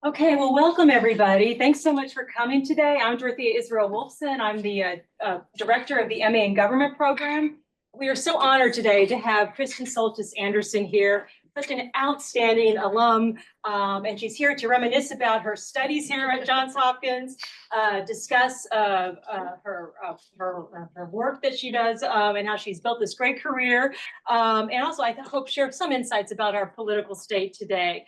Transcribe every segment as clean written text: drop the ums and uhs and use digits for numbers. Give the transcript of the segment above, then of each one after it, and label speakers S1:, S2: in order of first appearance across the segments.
S1: Okay, well, welcome everybody. Thanks so much for coming today. I'm Dorothea Israel Wolfson. I'm the director of the MA in Government program. We are so honored today to have Kristen Soltis Anderson here, such an outstanding alum, and she's here to reminisce about her studies here at Johns Hopkins, discuss her work that she does, and how she's built this great career, and also I hope share some insights about our political state today.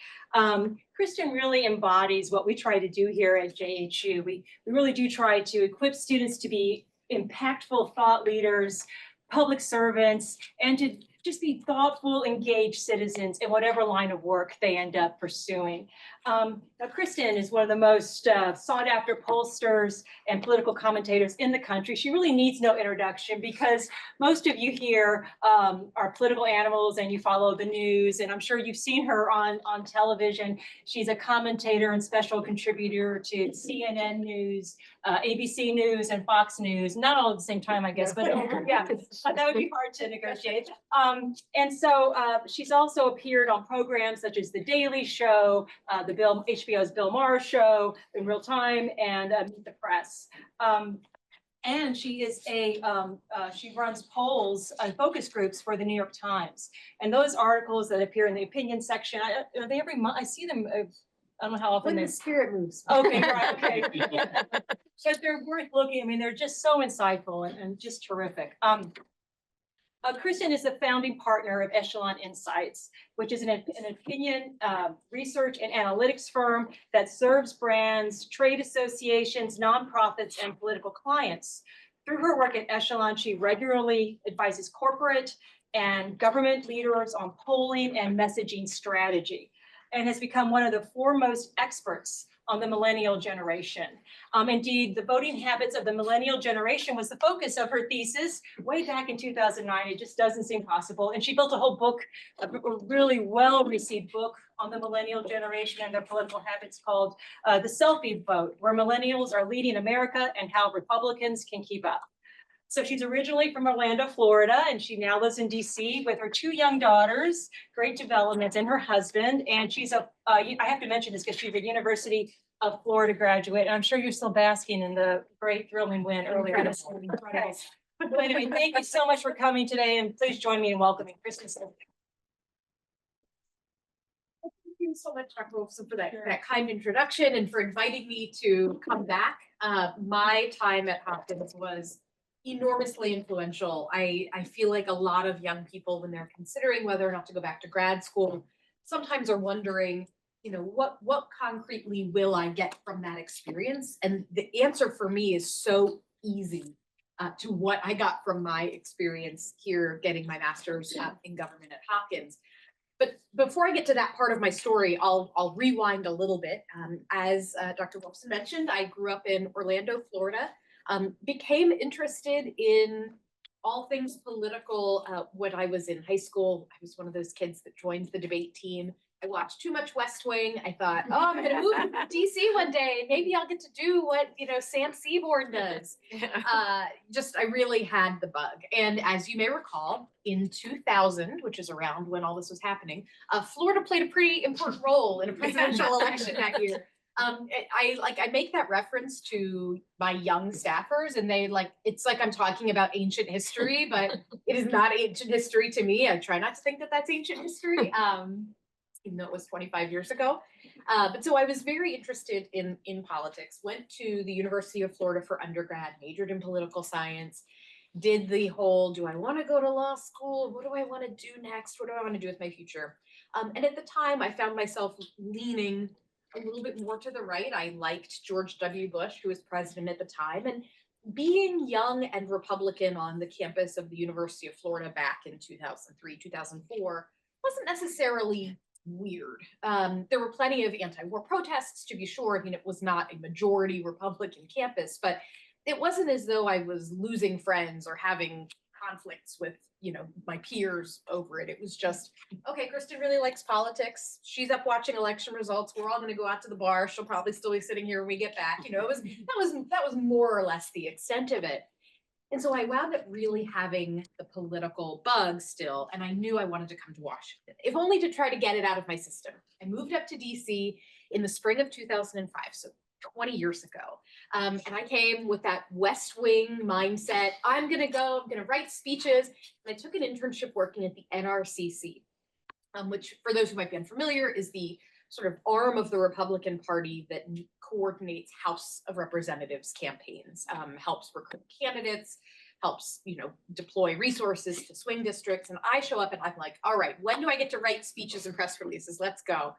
S1: Kristen really embodies what we try to do here at JHU. We really do try to equip students to be impactful thought leaders, public servants, and to just be thoughtful, engaged citizens in whatever line of work they end up pursuing. Now, Kristen is one of the most sought after pollsters and political commentators in the country. She really needs no introduction because most of you here are political animals and you follow the news, and I'm sure you've seen her on television. She's a commentator and special contributor to CNN News, ABC News, and Fox News. Not all at the same time, I guess, but yeah, that would be hard to negotiate. And so she's also appeared on programs such as The Daily Show, HBO's Bill Maher show in real time, and Meet the Press. And she is she runs polls and focus groups for the New York Times. And those articles that appear in the opinion section, are they every month? I see them. I don't know how often.
S2: When the spirit moves.
S1: Okay, right. Okay. Yeah. But they're worth looking. I mean, they're just so insightful and just terrific. Kristen is the founding partner of Echelon Insights, which is an opinion research and analytics firm that serves brands, trade associations, nonprofits, and political clients. Through her work at Echelon, she regularly advises corporate and government leaders on polling and messaging strategy, and has become one of the foremost experts on the millennial generation. Indeed, the voting habits of the millennial generation was the focus of her thesis way back in 2009. It just doesn't seem possible. And she built a whole book, a really well-received book on the millennial generation and their political habits called The Selfie Vote, where millennials are leading America and how Republicans can keep up. So she's originally from Orlando, Florida, and she now lives in DC with her two young daughters, great developments, and her husband. And she's I have to mention this because she's a University of Florida graduate, and I'm sure you're still basking in the great thrilling win earlier. Incredible. But anyway, thank you so much for coming today, and please join me in welcoming Kristen.
S2: Thank you so much, Dr. Wolfson, for that kind introduction and for inviting me to come back. My time at Hopkins was enormously influential. I feel like a lot of young people, when they're considering whether or not to go back to grad school, sometimes are wondering, you know, what concretely will I get from that experience? And the answer for me is so easy to what I got from my experience here getting my master's in government at Hopkins. But before I get to that part of my story, I'll rewind a little bit. As Dr. Wolfson mentioned, I grew up in Orlando, Florida. Became interested in all things political when I was in high school. I was one of those kids that joined the debate team. I watched too much West Wing. I thought, oh, I'm going to move to DC one day. Maybe I'll get to do what, Sam Seaborn does. I really had the bug. And as you may recall, in 2000, which is around when all this was happening, Florida played a pretty important role in a presidential election that year. I make that reference to my young staffers, and it's like I'm talking about ancient history, but it is not ancient history to me. I try not to think that that's ancient history, even though it was 25 years ago. But so I was very interested in politics, went to the University of Florida for undergrad, majored in political science, did the whole, do I want to go to law school? What do I want to do next? What do I want to do with my future? And at the time, I found myself leaning a little bit more to the right. I liked George W. Bush, who was president at the time, and being young and Republican on the campus of the University of Florida back in 2003, 2004 wasn't necessarily weird. There were plenty of anti-war protests, to be sure. I mean, it was not a majority Republican campus, but it wasn't as though I was losing friends or having conflicts with my peers over it. It was just, okay, Kristen really likes politics. She's up watching election results. We're all going to go out to the bar. She'll probably still be sitting here when we get back. That was more or less the extent of it. And so I wound up really having the political bug still, and I knew I wanted to come to Washington, if only to try to get it out of my system. I moved up to DC, in the spring of 2005, so 20 years ago. And I came with that West Wing mindset. I'm going to write speeches. And I took an internship working at the NRCC, which for those who might be unfamiliar is the sort of arm of the Republican Party that coordinates House of Representatives campaigns, helps recruit candidates, helps, deploy resources to swing districts. And I show up and I'm like, all right, when do I get to write speeches and press releases? Let's go.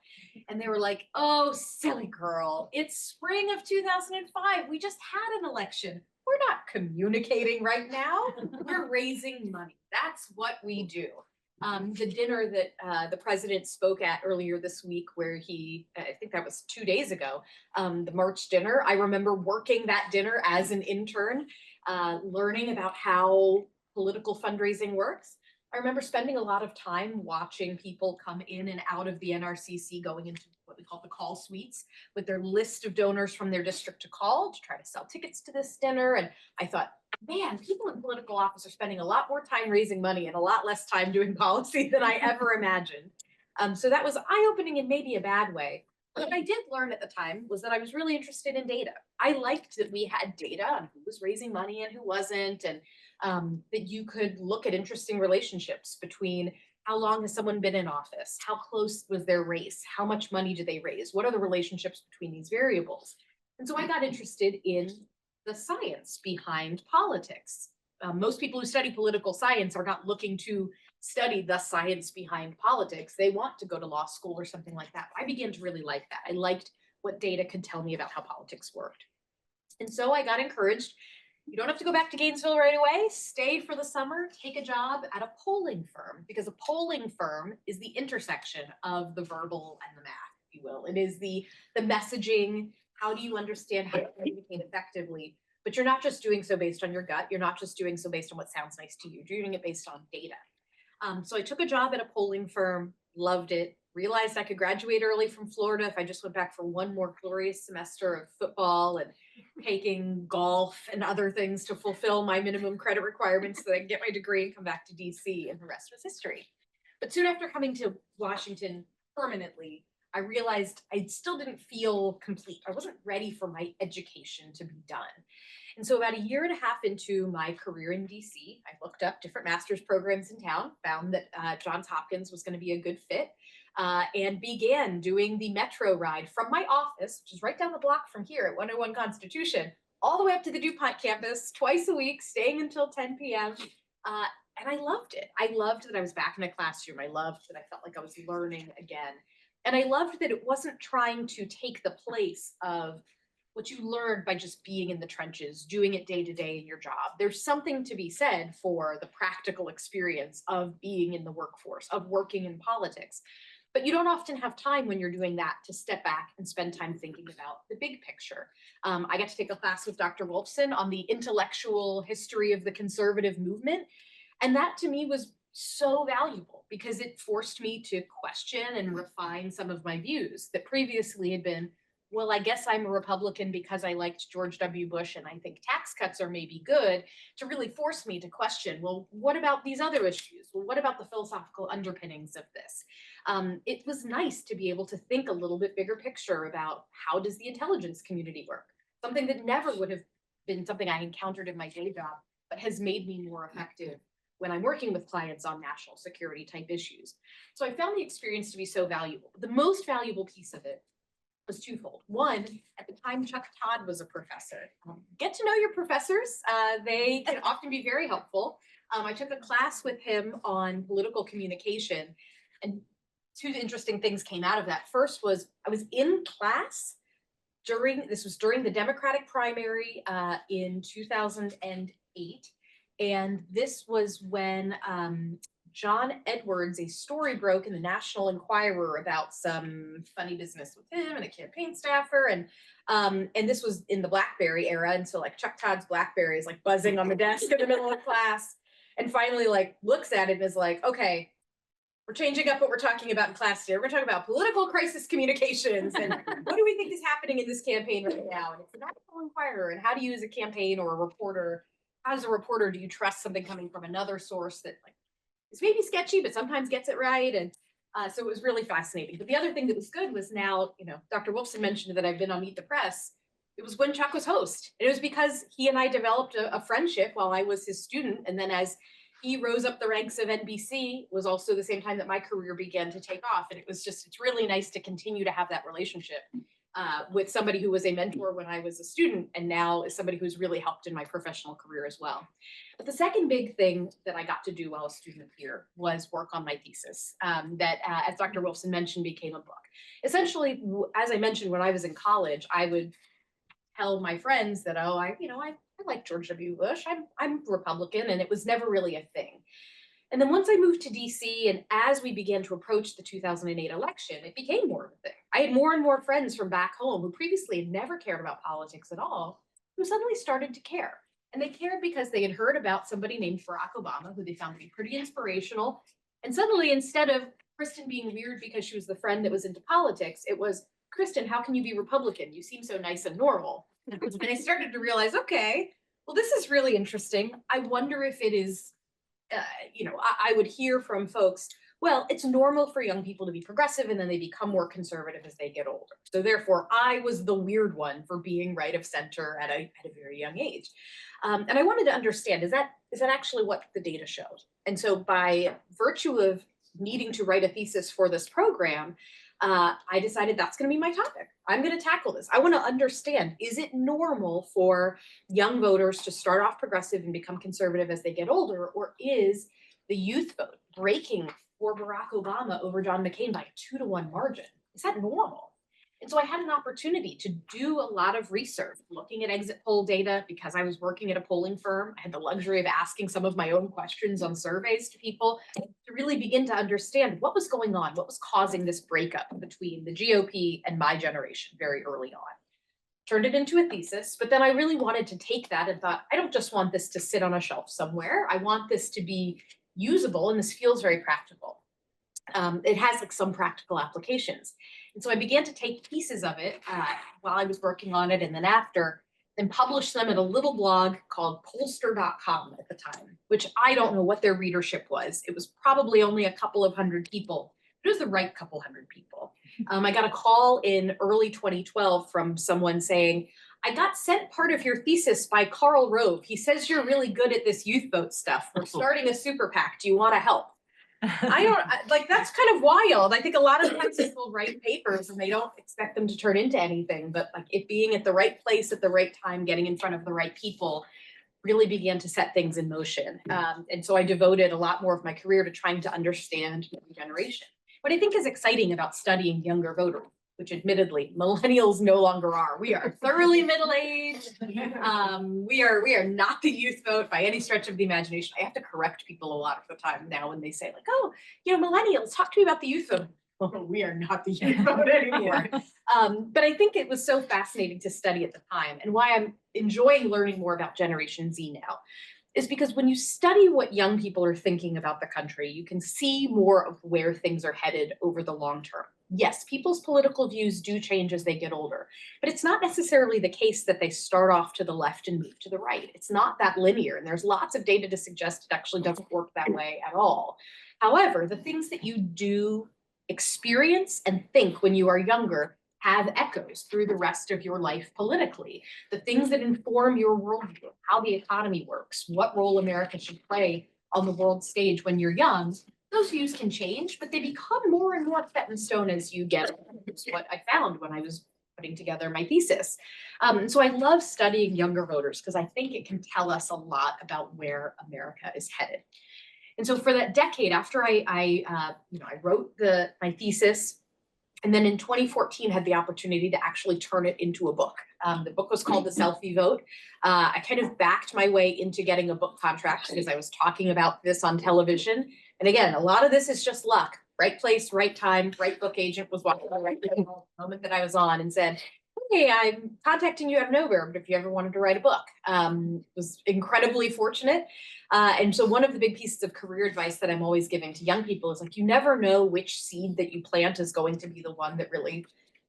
S2: And they were like, oh, silly girl, it's spring of 2005. We just had an election. We're not communicating right now. We're raising money. That's what we do. The dinner that the president spoke at earlier this week, where I think that was 2 days ago, the March dinner, I remember working that dinner as an intern, learning about how political fundraising works. I remember spending a lot of time watching people come in and out of the NRCC, going into what we call the call suites with their list of donors from their district to call to try to sell tickets to this dinner. And I thought, man, people in political office are spending a lot more time raising money and a lot less time doing policy than I ever imagined. So that was eye-opening in maybe a bad way. What I did learn at the time was that I was really interested in data. I liked that we had data on who was raising money and who wasn't, and that you could look at interesting relationships between how long has someone been in office, how close was their race, how much money did they raise, what are the relationships between these variables. And so I got interested in the science behind politics. Most people who study political science are not looking to study the science behind politics. They want to go to law school or something like that. I began to really like that. I liked what data could tell me about how politics worked. And so I got encouraged. You don't have to go back to Gainesville right away. Stay for the summer, take a job at a polling firm, because a polling firm is the intersection of the verbal and the math, if you will. It is the messaging. How do you understand how to communicate effectively? But you're not just doing so based on your gut. You're not just doing so based on what sounds nice to you. You're doing it based on data. So I took a job at a polling firm, loved it, realized I could graduate early from Florida if I just went back for one more glorious semester of football and taking golf and other things to fulfill my minimum credit requirements so that I can get my degree and come back to DC, and the rest was history. But soon after coming to Washington permanently, I realized I still didn't feel complete. I wasn't ready for my education to be done. And so about a year and a half into my career in DC, I looked up different master's programs in town, found that Johns Hopkins was going to be a good fit, and began doing the metro ride from my office, which is right down the block from here at 101 Constitution, all the way up to the DuPont campus twice a week, staying until 10 p.m. And I loved it. I loved that I was back in a classroom. I loved that I felt like I was learning again. And I loved that it wasn't trying to take the place of what you learned by just being in the trenches, doing it day to day in your job. There's something to be said for the practical experience of being in the workforce, of working in politics. But you don't often have time when you're doing that to step back and spend time thinking about the big picture. I got to take a class with Dr. Wolfson on the intellectual history of the conservative movement. And that to me was so valuable because it forced me to question and refine some of my views that previously had been, well, I guess I'm a Republican because I liked George W. Bush and I think tax cuts are maybe good, to really force me to question, well, what about these other issues? Well, what about the philosophical underpinnings of this? It was nice to be able to think a little bit bigger picture about how does the intelligence community work? Something that never would have been something I encountered in my day job, but has made me more effective when I'm working with clients on national security type issues. So I found the experience to be so valuable. The most valuable piece of it was twofold. One, at the time, Chuck Todd was a professor. Get to know your professors. They can often be very helpful. I took a class with him on political communication, and two interesting things came out of that. First was I was in class during the Democratic primary in 2008. And this was when John Edwards, a story broke in the National Enquirer about some funny business with him and a campaign staffer. And this was in the BlackBerry era. And so like Chuck Todd's BlackBerry is like buzzing on the desk in the middle of class, and finally like looks at it and is like, okay, we're changing up what we're talking about in class today. We're going to talk about political crisis communications and what do we think is happening in this campaign right now? And it's the National Enquirer, and how do you as a campaign or a reporter, as a reporter, do you trust something coming from another source that like is maybe sketchy, but sometimes gets it right? And So it was really fascinating. But the other thing that was good was now, Dr. Wolfson mentioned that I've been on Meet the Press. It was when Chuck was host. And it was because he and I developed a friendship while I was his student. And then as he rose up the ranks of NBC, was also the same time that my career began to take off. And it's really nice to continue to have that relationship with somebody who was a mentor when I was a student and now is somebody who's really helped in my professional career as well. But the second big thing that I got to do while a student here was work on my thesis that, as Dr. Wolfson mentioned, became a book. Essentially, as I mentioned, when I was in college, I would tell my friends that, I like George W. Bush, I'm Republican, and it was never really a thing. And then once I moved to DC and as we began to approach the 2008 election, it became more of a thing. I had more and more friends from back home who previously had never cared about politics at all, who suddenly started to care. And they cared because they had heard about somebody named Barack Obama, who they found to be pretty inspirational. And suddenly, instead of Kristen being weird because she was the friend that was into politics, it was, Kristen, how can you be Republican? You seem so nice and normal. And I started to realize, okay, well, this is really interesting. I wonder if it is, I would hear from folks, well, it's normal for young people to be progressive and then they become more conservative as they get older. So therefore, I was the weird one for being right of center at a very young age. And I wanted to understand, is that actually what the data showed? And so by virtue of needing to write a thesis for this program, I decided that's going to be my topic. I'm going to tackle this. I want to understand, is it normal for young voters to start off progressive and become conservative as they get older, or is the youth vote breaking for Barack Obama over John McCain by a 2-to-1 margin? Is that normal? And so I had an opportunity to do a lot of research, looking at exit poll data because I was working at a polling firm. I had the luxury of asking some of my own questions on surveys to people to really begin to understand what was going on, what was causing this breakup between the GOP and my generation very early on. Turned it into a thesis, but then I really wanted to take that and thought, I don't just want this to sit on a shelf somewhere. I want this to be usable, and this feels very practical. It has some practical applications. And so I began to take pieces of it while I was working on it and then after, and publish them in a little blog called Pollster.com at the time, which I don't know what their readership was. It was probably only a couple of hundred people. It was the right couple hundred people. I got a call in early 2012 from someone saying, I got sent part of your thesis by Karl Rove. He says you're really good at this youth vote stuff. We're starting a super PAC. Do you want to help? That's kind of wild. I think a lot of times people write papers and they don't expect them to turn into anything, but it being at the right place at the right time, getting in front of the right people really began to set things in motion. And so I devoted a lot more of my career to trying to understand the generation. What I think is exciting about studying younger voters, which admittedly millennials no longer are. We are thoroughly middle-aged. We are not the youth vote by any stretch of the imagination. I have to correct people a lot of the time now when they say oh, millennials, talk to me about the youth vote. Well, we are not the youth vote anymore. But I think it was so fascinating to study at the time, and why I'm enjoying learning more about Generation Z now is because when you study what young people are thinking about the country, you can see more of where things are headed over the long term. Yes, people's political views do change as they get older, but it's not necessarily the case that they start off to the left and move to the right. It's not that linear, and there's lots of data to suggest it actually doesn't work that way at all. However, the things that you do experience and think when you are younger have echoes through the rest of your life politically. The things that inform your worldview, how the economy works, what role America should play on the world stage when you're young, those views can change, but they become more and more set in stone as you get older. It's what I found when I was putting together my thesis. So I love studying younger voters because I think it can tell us a lot about where America is headed. And so for that decade after I wrote my thesis, and then in 2014 had the opportunity to actually turn it into a book. The book was called The Selfie Vote. I kind of backed my way into getting a book contract because I was talking about this on television. And again, a lot of this is just luck. Right place, right time, right book agent was walking the right moment that I was on and said, hey, I'm contacting you out of nowhere, but if you ever wanted to write a book. Was incredibly fortunate. And so one of the big pieces of career advice that I'm always giving to young people is you never know which seed that you plant is going to be the one that really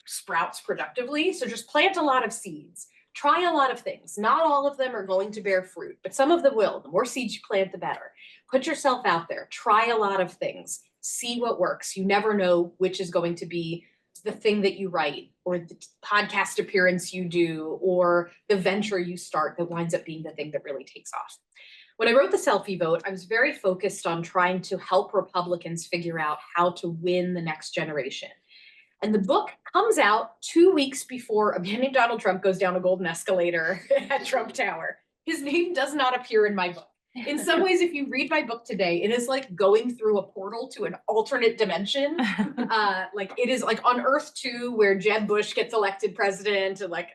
S2: sprouts productively. So just plant a lot of seeds. Try a lot of things. Not all of them are going to bear fruit, but some of them will. The more seeds you plant, the better. Put yourself out there. Try a lot of things. see what works. You never know which is going to be the thing that you write or the podcast appearance you do or the venture you start that winds up being the thing that really takes off. When I wrote the Selfie Vote, I was very focused on trying to help Republicans figure out how to win the next generation. And the book comes out 2 weeks before a man named Donald Trump goes down a golden escalator at Trump Tower. His name does not appear in my book. In some ways, if you read my book today, it is like going through a portal to an alternate dimension. Like it is like on Earth 2, where Jeb Bush gets elected president, and like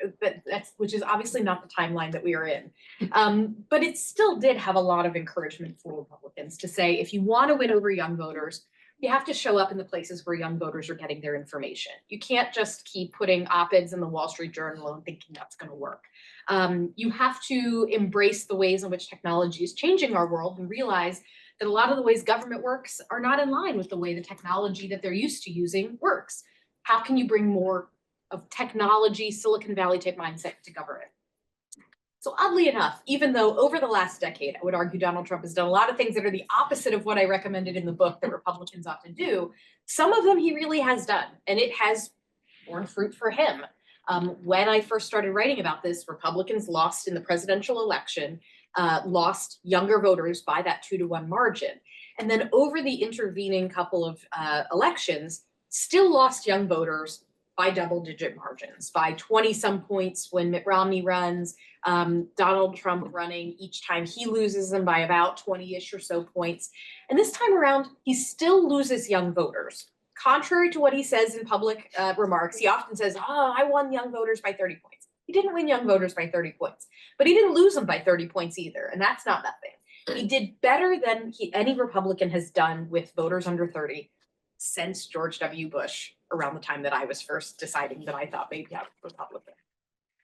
S2: that's which is obviously not the timeline that we are in. But it still did have a lot of encouragement for Republicans to say, if you want to win over young voters, you have to show up in the places where young voters are getting their information. You can't just keep putting op-eds in the Wall Street Journal and thinking that's going to work. You have to embrace the ways in which technology is changing our world and realize that a lot of the ways government works are not in line with the way the technology that they're used to using works. How can you bring more of technology, Silicon Valley type mindset to government? So oddly enough, even though over the last decade, I would argue Donald Trump has done a lot of things that are the opposite of what I recommended in the book that Republicans often do, some of them he really has done, and it has borne fruit for him. When I first started writing about this, Republicans lost in the presidential election, lost younger voters by that 2-to-1 margin. And then over the intervening couple of elections, still lost young voters by double-digit margins, by 20-some points when Mitt Romney runs, Donald Trump running each time he loses them by about 20-ish or so points. And this time around, he still loses young voters. Contrary to what he says in public remarks, he often says, oh, I won young voters by 30 points. He didn't win young voters by 30 points, but he didn't lose them by 30 points either, and that's not nothing. He did better than any Republican has done with voters under 30 since George W. Bush, around the time that I was first deciding that I thought maybe I was Republican.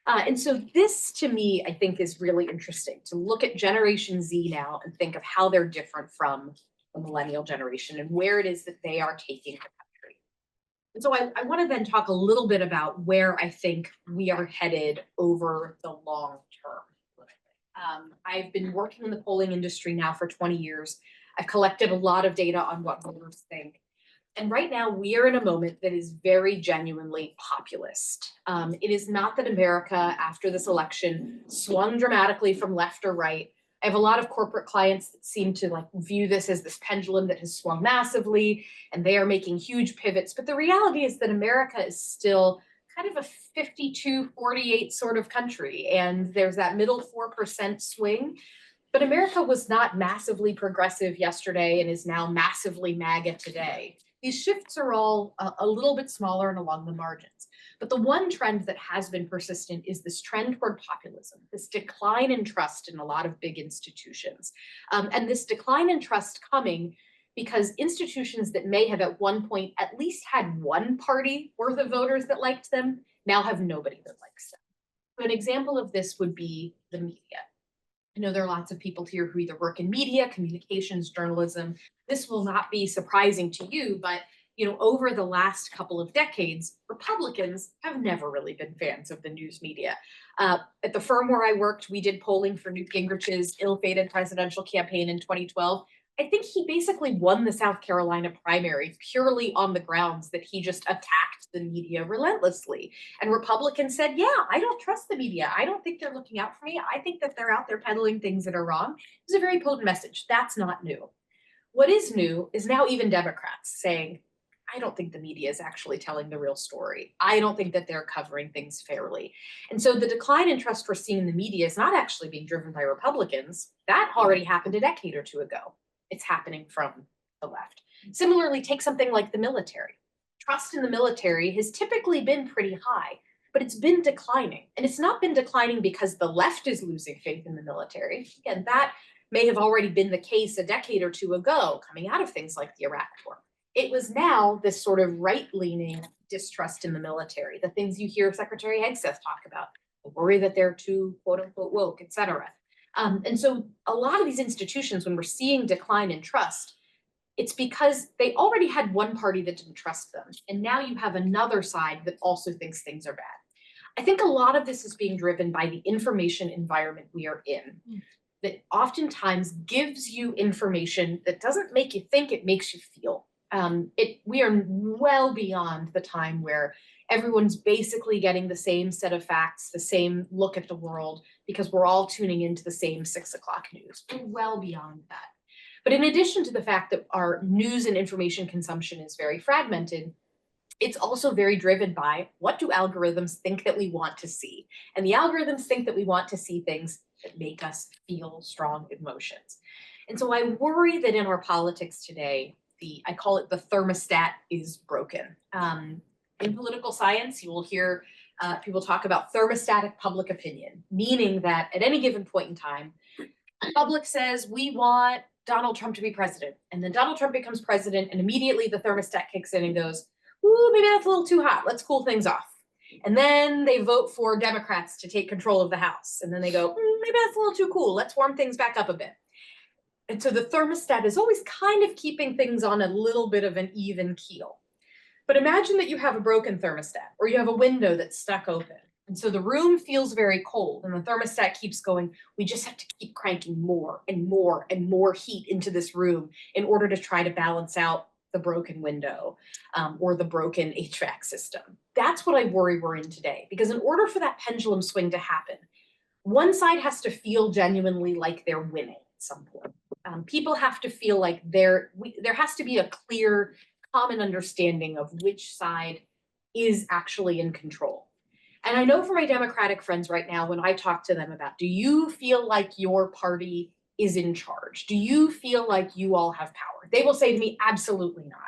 S2: And so this, to me, I think is really interesting to look at Generation Z now and think of how they're different from the millennial generation and where it is that they are taking the country. And so I want to then talk a little bit about where I think we are headed over the long term. I've been working in the polling industry now for 20 years. I've collected a lot of data on what voters think. And right now we are in a moment that is very genuinely populist. It is not that America after this election swung dramatically from left or right. I have a lot of corporate clients that seem to view this as this pendulum that has swung massively and they are making huge pivots. But the reality is that America is still kind of a 52-48 sort of country. And there's that middle 4% swing. But America was not massively progressive yesterday and is now massively MAGA today. These shifts are all a little bit smaller and along the margins. But the one trend that has been persistent is this trend toward populism, this decline in trust in a lot of big institutions. And this decline in trust coming because institutions that may have at one point at least had one party worth of voters that liked them now have nobody that likes them. So an example of this would be the media. I know there are lots of people here who either work in media, communications, journalism. This will not be surprising to you, but over the last couple of decades, Republicans have never really been fans of the news media. At the firm where I worked, we did polling for Newt Gingrich's ill-fated presidential campaign in 2012. I think he basically won the South Carolina primary purely on the grounds that he just attacked the media relentlessly. And Republicans said, yeah, I don't trust the media. I don't think they're looking out for me. I think that they're out there peddling things that are wrong. It was a very potent message. That's not new. What is new is now even Democrats saying, I don't think the media is actually telling the real story. I don't think that they're covering things fairly. And so the decline in trust we're seeing in the media is not actually being driven by Republicans. That already happened a decade or two ago. It's happening from the left. Similarly, take something like the military. Trust in the military has typically been pretty high, but it's been declining. And it's not been declining because the left is losing faith in the military. Again, that may have already been the case a decade or two ago, coming out of things like the Iraq War. It was now this sort of right-leaning distrust in the military, the things you hear Secretary Hegseth talk about, the worry that they're too quote-unquote woke, et cetera. And so a lot of these institutions, when we're seeing decline in trust, it's because they already had one party that didn't trust them. And now you have another side that also thinks things are bad. I think a lot of this is being driven by the information environment we are in, that oftentimes gives you information that doesn't make you think, it makes you feel. We are well beyond the time where everyone's basically getting the same set of facts, the same look at the world, because we're all tuning into the same 6 o'clock news. We're well beyond that. But in addition to the fact that our news and information consumption is very fragmented, it's also very driven by what do algorithms think that we want to see? And the algorithms think that we want to see things that make us feel strong emotions. And so I worry that in our politics today, I call it the thermostat is broken. In political science, you will hear people talk about thermostatic public opinion, meaning that at any given point in time, the public says we want Donald Trump to be president. And then Donald Trump becomes president and immediately the thermostat kicks in and goes, ooh, maybe that's a little too hot. Let's cool things off. And then they vote for Democrats to take control of the House. And then they go, maybe that's a little too cool. Let's warm things back up a bit. And so the thermostat is always kind of keeping things on a little bit of an even keel. But imagine that you have a broken thermostat or you have a window that's stuck open. And so the room feels very cold and the thermostat keeps going, we just have to keep cranking more and more and more heat into this room in order to try to balance out the broken window or the broken HVAC system. That's what I worry we're in today, because in order for that pendulum swing to happen, one side has to feel genuinely like they're winning at some point. People have to feel like there has to be a clear, common understanding of which side is actually in control. And I know for my Democratic friends right now, when I talk to them about, do you feel like your party is in charge? Do you feel like you all have power? They will say to me, absolutely not.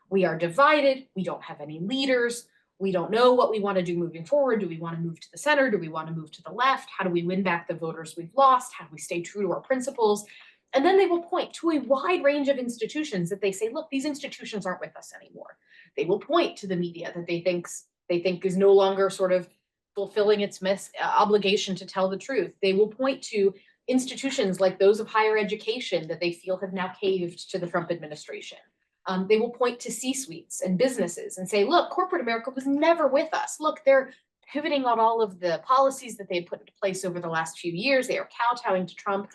S2: We are divided. We don't have any leaders. We don't know what we want to do moving forward. Do we want to move to the center? Do we want to move to the left? How do we win back the voters we've lost? How do we stay true to our principles? And then they will point to a wide range of institutions that they say, look, these institutions aren't with us anymore. They will point to the media that they think is no longer sort of fulfilling its obligation to tell the truth. They will point to institutions like those of higher education that they feel have now caved to the Trump administration. They will point to C-suites and businesses and say, look, corporate America was never with us. Look, they're pivoting on all of the policies that they put into place over the last few years. They are kowtowing to Trump.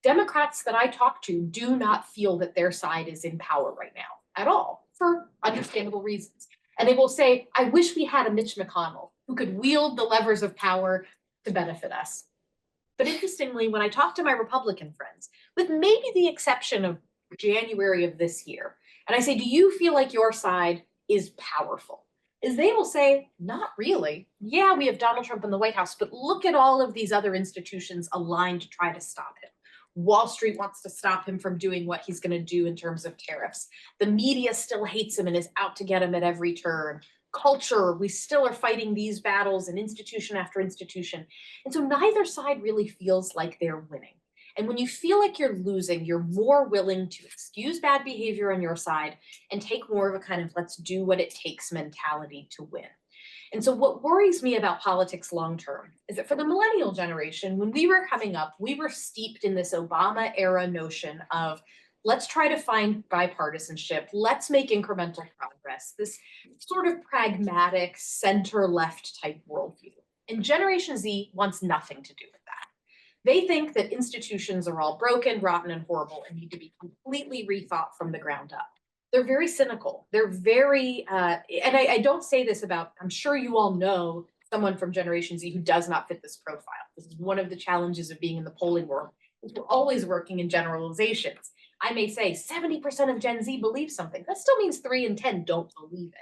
S2: Democrats that I talk to do not feel that their side is in power right now at all, for understandable reasons. And they will say, I wish we had a Mitch McConnell who could wield the levers of power to benefit us. But interestingly, when I talk to my Republican friends, with maybe the exception of January of this year, and I say, do you feel like your side is powerful? Is they will say, not really. Yeah, we have Donald Trump in the White House, but look at all of these other institutions aligned to try to stop him. Wall Street wants to stop him from doing what he's going to do in terms of tariffs. The media still hates him and is out to get him at every turn. Culture, we still are fighting these battles in institution after institution. And so neither side really feels like they're winning. And when you feel like you're losing, you're more willing to excuse bad behavior on your side and take more of a kind of let's do what it takes mentality to win. And so what worries me about politics long-term is that for the millennial generation, when we were coming up, we were steeped in this Obama era notion of let's try to find bipartisanship, let's make incremental progress, this sort of pragmatic center-left type worldview. And Generation Z wants nothing to do with that. They think that institutions are all broken, rotten, and horrible and need to be completely rethought from the ground up. They're very cynical. They're very, and I don't say this about, I'm sure you all know someone from Generation Z who does not fit this profile. This is one of the challenges of being in the polling world, is we're always working in generalizations. I may say 70% of Gen Z believe something. That still means 3 in 10 don't believe it.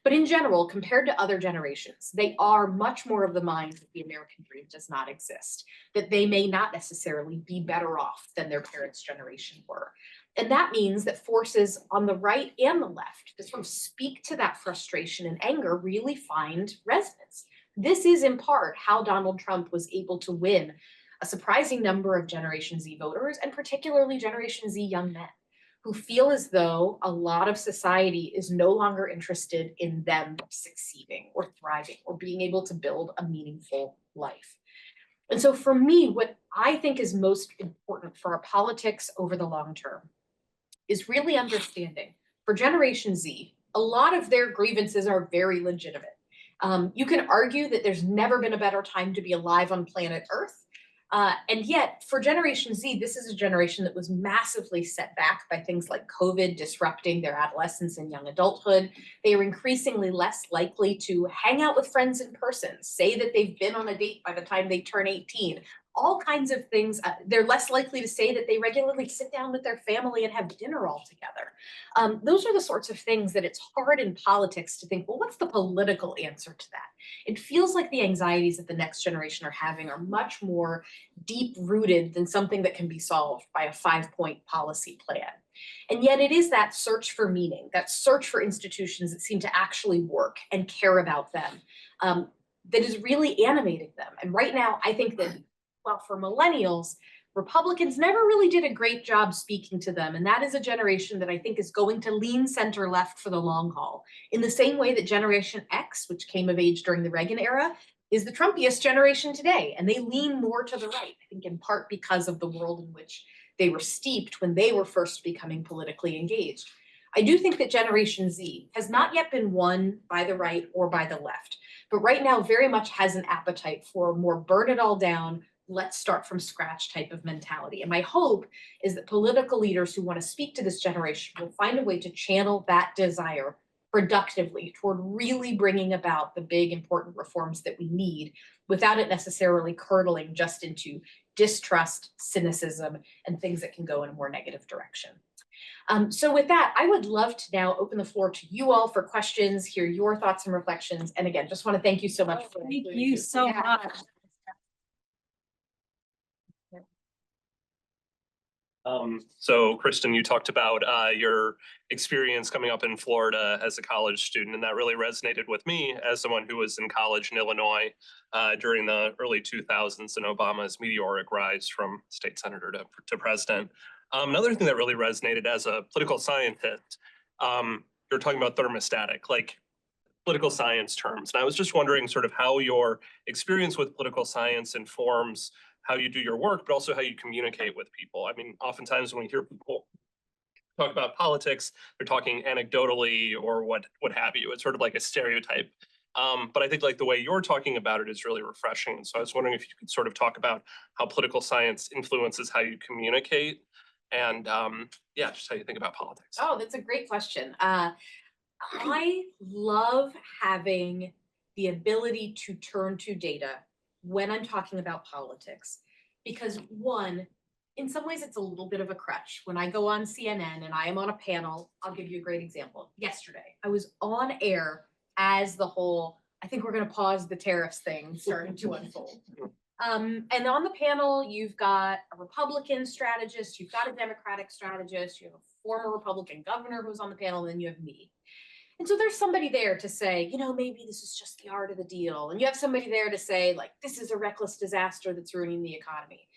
S2: But in general, compared to other generations, they are much more of the mind that the American dream does not exist, that they may not necessarily be better off than their parents' generation were. And that means that forces on the right and the left that sort of speak to that frustration and anger really find resonance. This is in part how Donald Trump was able to win a surprising number of Generation Z voters, and particularly Generation Z young men, who feel as though a lot of society is no longer interested in them succeeding or thriving or being able to build a meaningful life. And so for me, what I think is most important for our politics over the long term is really understanding for Generation Z, a lot of their grievances are very legitimate. You can argue that there's never been a better time to be alive on planet Earth. And yet for Generation Z, this is a generation that was massively set back by things like COVID disrupting their adolescence and young adulthood. They are increasingly less likely to hang out with friends in person, say that they've been on a date by the time they turn 18, all kinds of things. They're less likely to say that they regularly sit down with their family and have dinner all together. Those are the sorts of things that it's hard in politics to think, well, what's the political answer to that? It feels like the anxieties that the next generation are having are much more deep-rooted than something that can be solved by a 5-point policy plan. And yet it is that search for meaning, that search for institutions that seem to actually work and care about them, that is really animating them. And right now, I think that, well, for millennials, Republicans never really did a great job speaking to them. And that is a generation that I think is going to lean center left for the long haul, in the same way that Generation X, which came of age during the Reagan era, is the Trumpiest generation today. And they lean more to the right, I think in part because of the world in which they were steeped when they were first becoming politically engaged. I do think that Generation Z has not yet been won by the right or by the left, but right now very much has an appetite for a more burn it all down, let's start from scratch type of mentality. And my hope is that political leaders who want to speak to this generation will find a way to channel that desire productively toward really bringing about the big important reforms that we need without it necessarily curdling just into distrust, cynicism, and things that can go in a more negative direction. So with that, I would love to now open the floor to you all for questions, hear your thoughts and reflections. And again, just want to thank you so much.
S1: Thank you so much.
S3: So Kristen, you talked about your experience coming up in Florida as a college student, and that really resonated with me as someone who was in college in Illinois during the early 2000s and Obama's meteoric rise from state senator to president. Another thing that really resonated as a political scientist, you're talking about thermostatic, like political science terms. And I was just wondering sort of how your experience with political science informs how you do your work, but also how you communicate with people. I mean, oftentimes when we hear people talk about politics, they're talking anecdotally or what have you. It's sort of like a stereotype. But I think like the way you're talking about it is really refreshing. So I was wondering if you could sort of talk about how political science influences how you communicate and yeah, just how you think about politics.
S2: Oh, that's a great question. I love having the ability to turn to data when I'm talking about politics, because one, in some ways it's a little bit of a crutch. When I go on CNN and I am on a panel, I'll give you a great example. Yesterday, I was on air as the whole, I think we're going to pause the tariffs thing starting to unfold. And on the panel, you've got a Republican strategist, you've got a Democratic strategist, you have a former Republican governor who's on the panel, and then you have me. And so there's somebody there to say, you know, maybe this is just the art of the deal. And you have somebody there to say, like, this is a reckless disaster that's ruining the economy.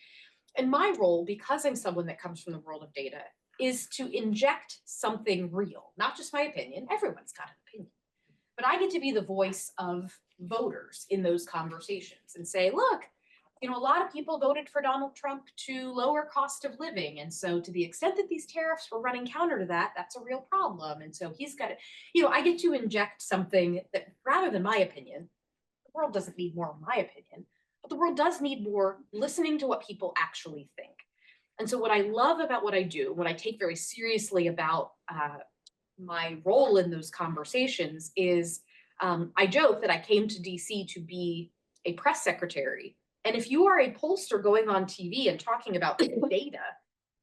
S2: And my role, because I'm someone that comes from the world of data, is to inject something real, not just my opinion. Everyone's got an opinion. But I get to be the voice of voters in those conversations and say, look, you know, a lot of people voted for Donald Trump to lower cost of living. And so to the extent that these tariffs were running counter to that, that's a real problem. And so he's got to, you know, I get to inject something that rather than my opinion, the world doesn't need more of my opinion, but the world does need more listening to what people actually think. And so what I love about what I do, what I take very seriously about my role in those conversations is I joke that I came to DC to be a press secretary. And if you are a pollster going on TV and talking about data,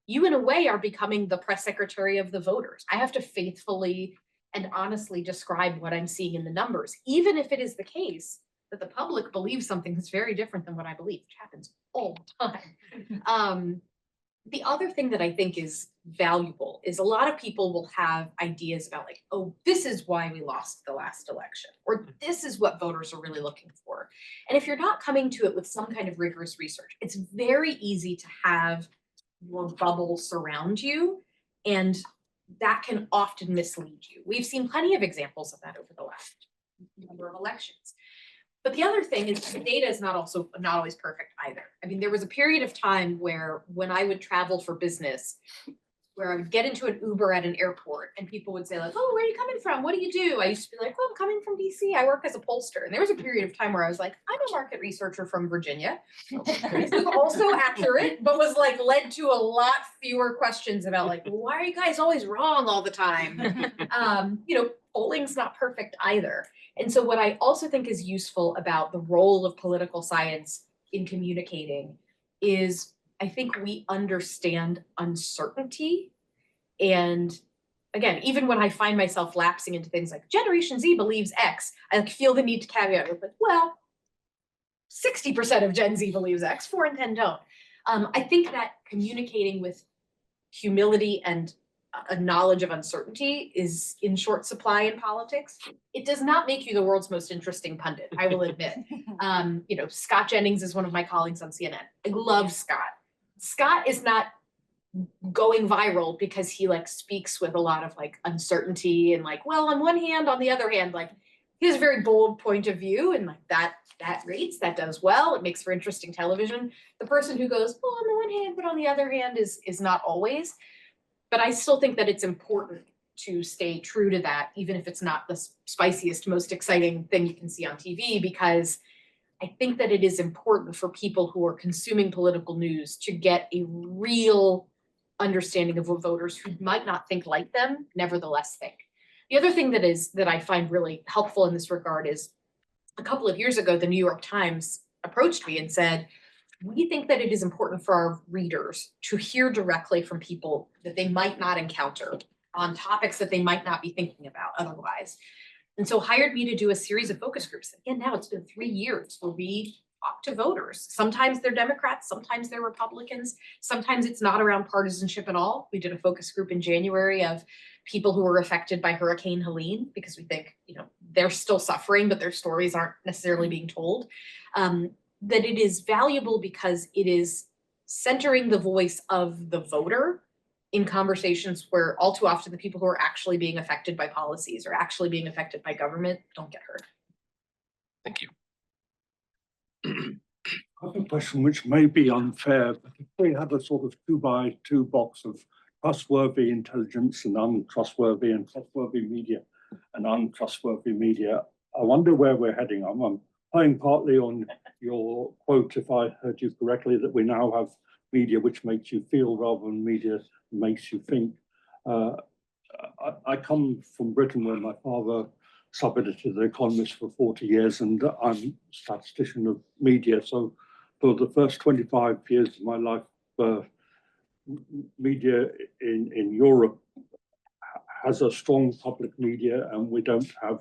S2: you in a way are becoming the press secretary of the voters. I have to faithfully and honestly describe what I'm seeing in the numbers, even if it is the case that the public believes something that's very different than what I believe, which happens all the time. The other thing that I think is valuable is a lot of people will have ideas about like, oh, this is why we lost the last election, or this is what voters are really looking for. And if you're not coming to it with some kind of rigorous research, it's very easy to have your bubble surround you, and that can often mislead you. We've seen plenty of examples of that over the last number of elections. But the other thing is the data is not always perfect either. I mean, there was a period of time where when I would travel for business, where I would get into an Uber at an airport and people would say like, oh, where are you coming from? What do you do? I used to be like, oh, I'm coming from DC. I work as a pollster. And there was a period of time where I was like, I'm a market researcher from Virginia. This is also accurate, but was like led to a lot fewer questions about like, well, why are you guys always wrong all the time? Polling's not perfect either. And so what I also think is useful about the role of political science in communicating is I think we understand uncertainty. And again, even when I find myself lapsing into things like Generation Z believes X, I like feel the need to caveat with like, well, 60% of Gen Z believes X, 4 in 10 don't. I think that communicating with humility and a knowledge of uncertainty is in short supply in politics. It does not make you the world's most interesting pundit, I will admit. Scott Jennings is one of my colleagues on CNN. I love Scott. Scott is not going viral because he like speaks with a lot of like uncertainty and like, well, on one hand, on the other hand, like he has a very bold point of view and like that rates, that does well. It makes for interesting television. The person who goes, well, on the one hand, but on the other hand is not always. But I still think that it's important to stay true to that, even if it's not the spiciest, most exciting thing you can see on TV, because I think that it is important for people who are consuming political news to get a real understanding of what voters who might not think like them, nevertheless think. The other thing that I find really helpful in this regard is a couple of years ago, the New York Times approached me and said, we think that it is important for our readers to hear directly from people that they might not encounter on topics that they might not be thinking about otherwise. And so hired me to do a series of focus groups. Again, now it's been 3 years where we talk to voters. Sometimes they're Democrats, sometimes they're Republicans, sometimes it's not around partisanship at all. We did a focus group in January of people who were affected by Hurricane Helene because we think, they're still suffering, but their stories aren't necessarily being told. That it is valuable because it is centering the voice of the voter in conversations where all too often the people who are actually being affected by policies or actually being affected by government don't get heard.
S3: Thank you.
S4: I have a question which may be unfair, but if we had a sort of 2x2 box of trustworthy intelligence and untrustworthy and trustworthy media and untrustworthy media, I wonder where we're heading. I'm playing partly on your quote, if I heard you correctly, that we now have media which makes you feel rather than media makes you think. I come from Britain where my father sub-edited The Economist for 40 years and I'm a statistician of media. So for the first 25 years of my life, media in Europe has a strong public media and we don't have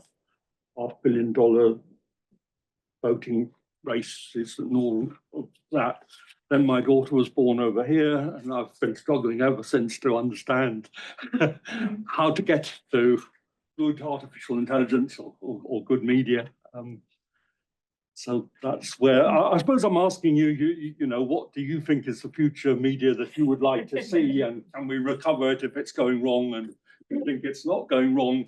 S4: $500 million voting races and all of that. Then my daughter was born over here and I've been struggling ever since to understand how to get to good artificial intelligence or good media. So that's where I suppose I'm asking you, what do you think is the future media that you would like to see, and can we recover it if it's going wrong, and if you think it's not going wrong,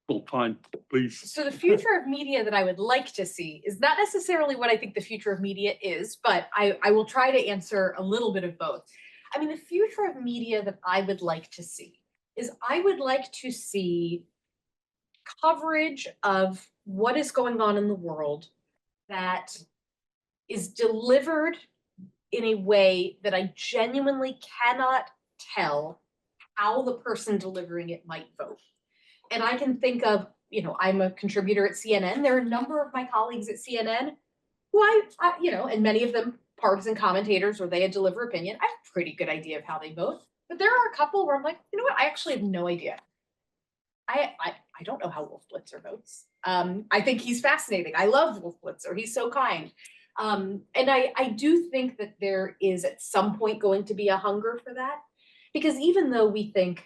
S4: well, fine, please.
S2: So the future of media that I would like to see is not necessarily what I think the future of media is, but I will try to answer a little bit of both. I mean, the future of media that I would like to see is I would like to see coverage of what is going on in the world that is delivered in a way that I genuinely cannot tell how the person delivering it might vote. And I can think of, I'm a contributor at CNN. There are a number of my colleagues at CNN who and many of them partisan commentators where they deliver opinion. I have a pretty good idea of how they vote, but there are a couple where I'm like, you know what? I actually have no idea. I don't know how Wolf Blitzer votes. I think he's fascinating. I love Wolf Blitzer. He's so kind. And I do think that there is at some point going to be a hunger for that, because even though we think,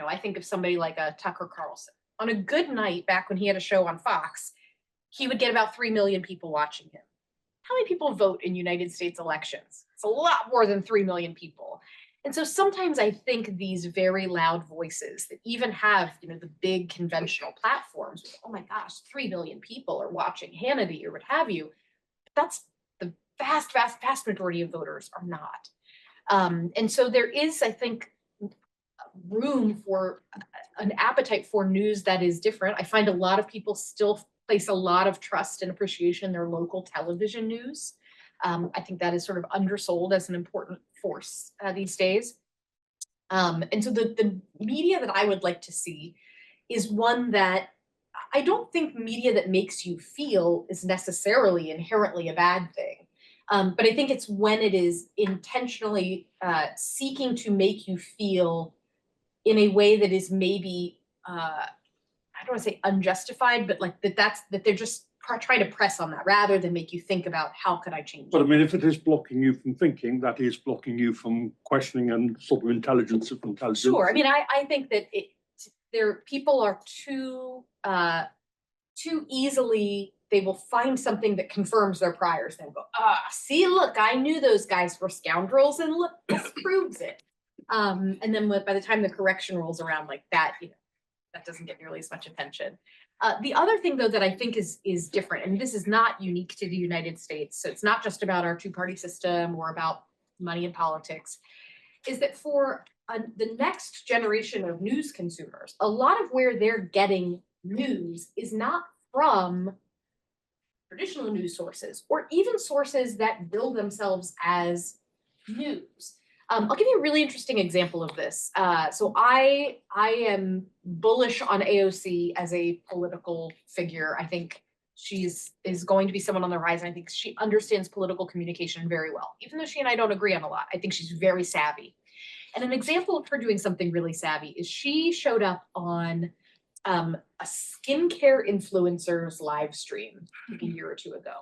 S2: I think of somebody like a Tucker Carlson. On a good night, back when he had a show on Fox, he would get about 3 million people watching him. How many people vote in United States elections? It's a lot more than 3 million people. And so sometimes I think these very loud voices that even have, the big conventional platforms, with, oh my gosh, 3 million people are watching Hannity or what have you. That's the vast, vast, vast majority of voters are not. And so there is, I think, room for an appetite for news that is different. I find a lot of people still place a lot of trust and appreciation in their local television news. I think that is sort of undersold as an important force these days. And so the media that I would like to see is one that I don't think media that makes you feel is necessarily inherently a bad thing. But I think it's when it is intentionally seeking to make you feel in a way that is maybe, I don't want to say unjustified, but like that they're just trying to press on that rather than make you think about how could I change
S4: But I
S2: it.
S4: mean, if it is blocking you from thinking, that is blocking you from questioning and sort of intelligence of intelligence.
S2: Sure. I mean, I think that people are too easily, they will find something that confirms their priors and go, see, look, I knew those guys were scoundrels and look, this proves it. And then by the time the correction rolls around like that, that doesn't get nearly as much attention. The other thing, though, that I think is different, and this is not unique to the United States, so it's not just about our two-party system or about money in politics, is that for the next generation of news consumers, a lot of where they're getting news is not from traditional news sources or even sources that bill themselves as news. I'll give you a really interesting example of this. So I am bullish on AOC as a political figure. I think she is going to be someone on the rise, and I think she understands political communication very well. Even though she and I don't agree on a lot, I think she's very savvy. And an example of her doing something really savvy is she showed up on a skincare influencer's live stream maybe a year or two ago.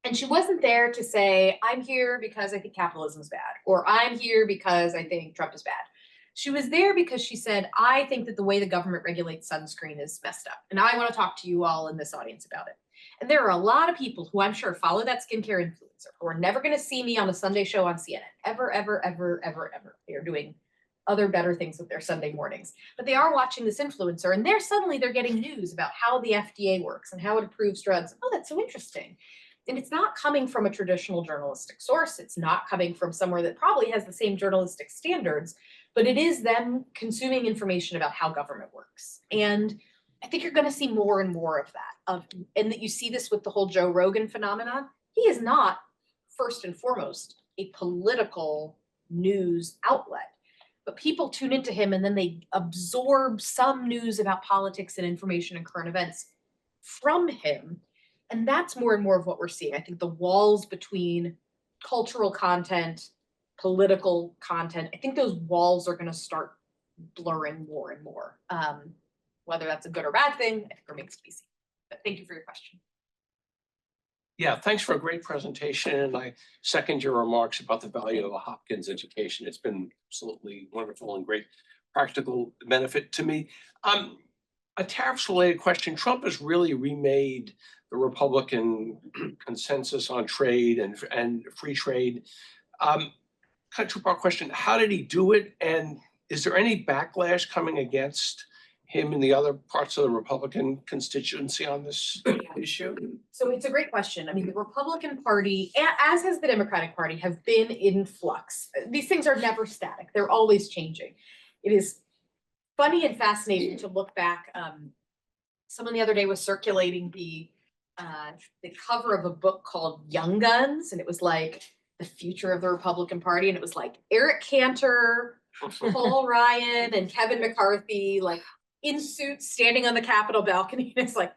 S2: And she wasn't there to say, I'm here because I think capitalism is bad, or I'm here because I think Trump is bad. She was there because she said, I think that the way the government regulates sunscreen is messed up. And I want to talk to you all in this audience about it. And there are a lot of people who I'm sure follow that skincare influencer who are never going to see me on a Sunday show on CNN. Ever, ever, ever, ever, ever. They are doing other better things with their Sunday mornings. But they are watching this influencer, and they're getting news about how the FDA works and how it approves drugs. Oh, that's so interesting. And it's not coming from a traditional journalistic source. It's not coming from somewhere that probably has the same journalistic standards, but it is them consuming information about how government works. And I think you're going to see more and more of that. And that you see this with the whole Joe Rogan phenomenon. He is not, first and foremost, a political news outlet. But people tune into him and then they absorb some news about politics and information and current events from him. And that's more and more of what we're seeing. I think the walls between cultural content, political content, I think those walls are going to start blurring more and more. Whether that's a good or bad thing, I think remains to be seen. But thank you for your question.
S5: Yeah, thanks for a great presentation. I second your remarks about the value of a Hopkins education. It's been absolutely wonderful and great practical benefit to me. A tariffs-related question. Trump has really remade the Republican consensus on trade and free trade. Kind of two-part question. How did he do it? And is there any backlash coming against him and the other parts of the Republican constituency on this issue?
S2: So it's a great question. I mean, the Republican Party, as has the Democratic Party, have been in flux. These things are never static. They're always changing. It is funny and fascinating to look back. Someone the other day was circulating the cover of a book called Young Guns, and it was like the future of the Republican Party, and it was like Eric Cantor, Paul Ryan, and Kevin McCarthy, like in suits, standing on the Capitol balcony. And it's like,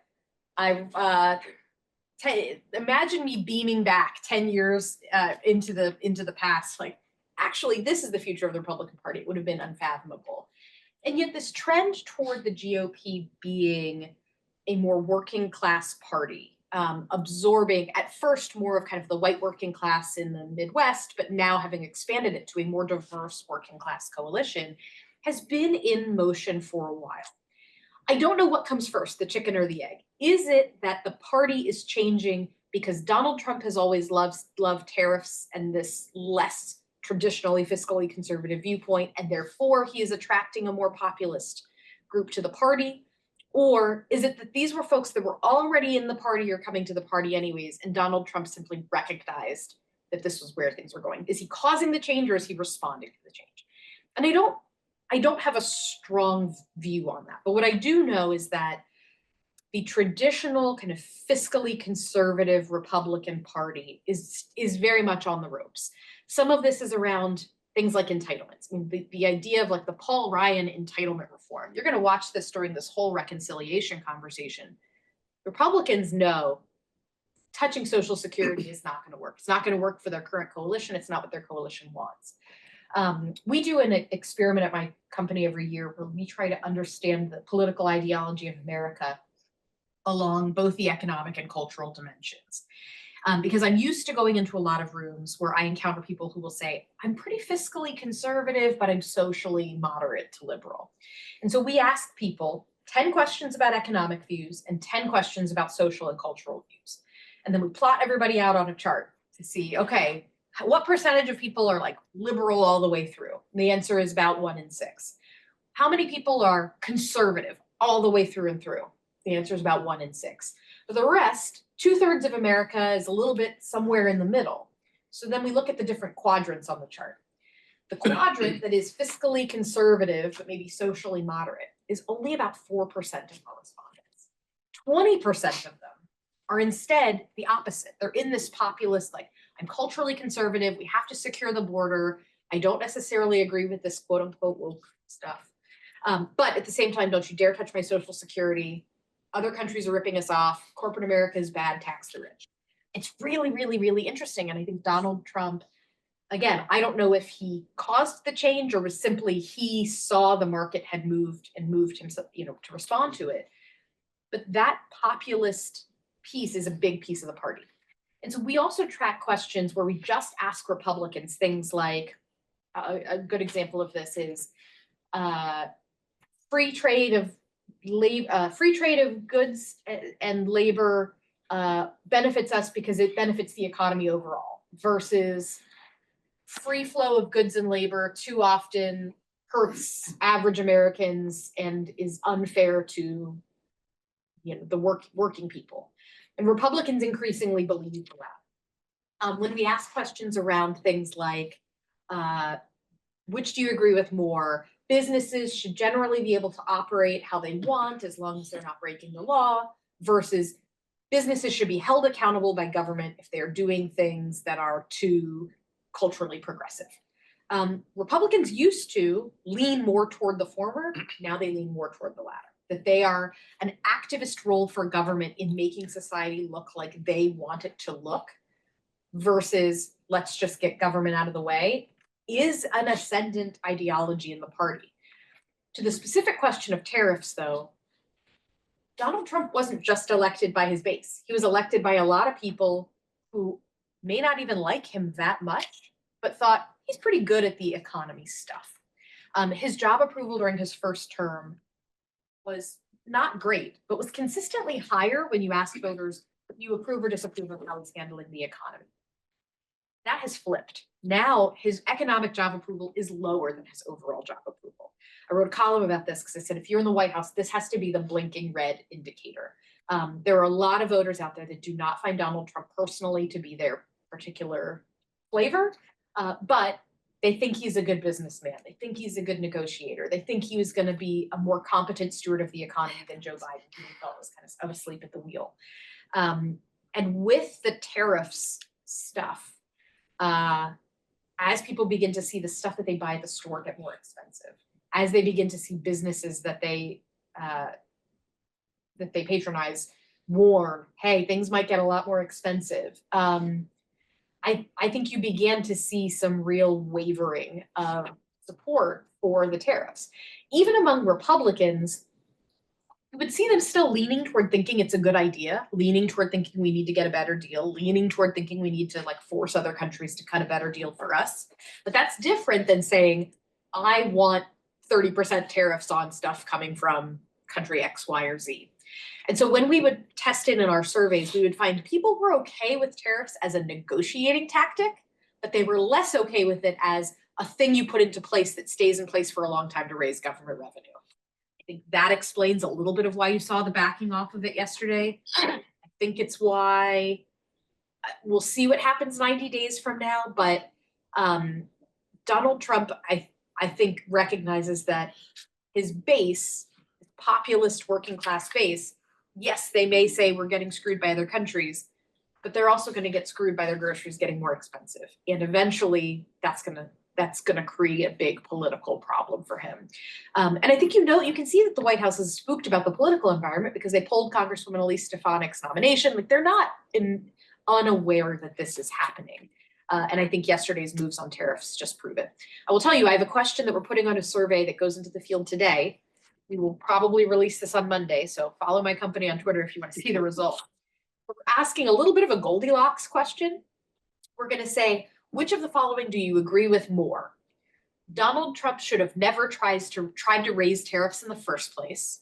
S2: imagine me beaming back 10 years into the past. Like, actually, this is the future of the Republican Party. It would have been unfathomable. And yet this trend toward the GOP being a more working class party, absorbing at first more of kind of the white working class in the Midwest, but now having expanded it to a more diverse working class coalition, has been in motion for a while. I don't know what comes first, the chicken or the egg. Is it that the party is changing because Donald Trump has always loved tariffs and this less traditionally fiscally conservative viewpoint, and therefore he is attracting a more populist group to the party? Or is it that these were folks that were already in the party or coming to the party anyways, and Donald Trump simply recognized that this was where things were going? Is he causing the change or is he responding to the change? And I don't I don't have a strong view on that. But what I do know is that the traditional kind of fiscally conservative Republican Party is very much on the ropes. Some of this is around things like entitlements. I mean, the idea of like the Paul Ryan entitlement reform. You're going to watch this during this whole reconciliation conversation. Republicans know touching Social Security is not going to work. It's not going to work for their current coalition. It's not what their coalition wants. We do an experiment at my company every year where we try to understand the political ideology of America along both the economic and cultural dimensions. Because I'm used to going into a lot of rooms where I encounter people who will say, I'm pretty fiscally conservative, but I'm socially moderate to liberal. And so we ask people 10 questions about economic views and 10 questions about social and cultural views. And then we plot everybody out on a chart to see, okay, what percentage of people are like liberal all the way through? And the answer is about 1 in 6. How many people are conservative all the way through and through? The answer is about 1 in 6. For the rest, 2/3 of America is a little bit somewhere in the middle. So then we look at the different quadrants on the chart. The quadrant that is fiscally conservative, but maybe socially moderate, is only about 4% of our respondents. 20% of them are instead the opposite. They're in this populist, like, I'm culturally conservative, we have to secure the border, I don't necessarily agree with this quote unquote woke stuff. But at the same time, don't you dare touch my Social Security. Other countries are ripping us off. Corporate America is bad, tax the rich. It's really, really, really interesting. And I think Donald Trump, again, I don't know if he caused the change or was simply he saw the market had moved and moved himself, to respond to it. But that populist piece is a big piece of the party. And so we also track questions where we just ask Republicans things like, a good example of this is free trade of goods and labor benefits us because it benefits the economy overall, versus free flow of goods and labor too often hurts average Americans and is unfair to the working people. And Republicans increasingly believe that. When we ask questions around things like, which do you agree with more? Businesses should generally be able to operate how they want as long as they're not breaking the law, versus businesses should be held accountable by government if they're doing things that are too culturally progressive. Republicans used to lean more toward the former, now they lean more toward the latter. That they are an activist role for government in making society look like they want it to look, versus let's just get government out of the way, is an ascendant ideology in the party. To the specific question of tariffs, though, Donald Trump wasn't just elected by his base. He was elected by a lot of people who may not even like him that much, but thought he's pretty good at the economy stuff. His job approval during his first term was not great, but was consistently higher when you ask voters if you approve or disapprove of how he's handling the economy. That has flipped. Now his economic job approval is lower than his overall job approval. I wrote a column about this because I said, if you're in the White House, this has to be the blinking red indicator. There are a lot of voters out there that do not find Donald Trump personally to be their particular flavor, but they think he's a good businessman. They think he's a good negotiator. They think he was going to be a more competent steward of the economy than Joe Biden, who we felt was kind of asleep at the wheel. And with the tariffs stuff, as people begin to see the stuff that they buy at the store get more expensive, as they begin to see businesses that they patronize warn, hey, things might get a lot more expensive. I think you began to see some real wavering of support for the tariffs. Even among Republicans, you would see them still leaning toward thinking it's a good idea, leaning toward thinking we need to get a better deal, leaning toward thinking we need to force other countries to cut a better deal for us. But that's different than saying, I want 30% tariffs on stuff coming from country X, Y, or Z. And so when we would test it in our surveys, we would find people were okay with tariffs as a negotiating tactic, but they were less okay with it as a thing you put into place that stays in place for a long time to raise government revenue. I think that explains a little bit of why you saw the backing off of it yesterday. I think it's why we'll see what happens 90 days from now, but Donald Trump, I think recognizes that his base, populist working class base, yes, they may say we're getting screwed by other countries, but they're also going to get screwed by their groceries getting more expensive. And eventually that's gonna create a big political problem for him. And I think you can see that the White House is spooked about the political environment because they pulled Congresswoman Elise Stefanik's nomination. Like they're not unaware that this is happening. And I think yesterday's moves on tariffs just prove it. I will tell you, I have a question that we're putting on a survey that goes into the field today. We will probably release this on Monday, so follow my company on Twitter if you want to see the result. We're asking a little bit of a Goldilocks question. We're going to say, which of the following do you agree with more? Donald Trump should have never tried to raise tariffs in the first place.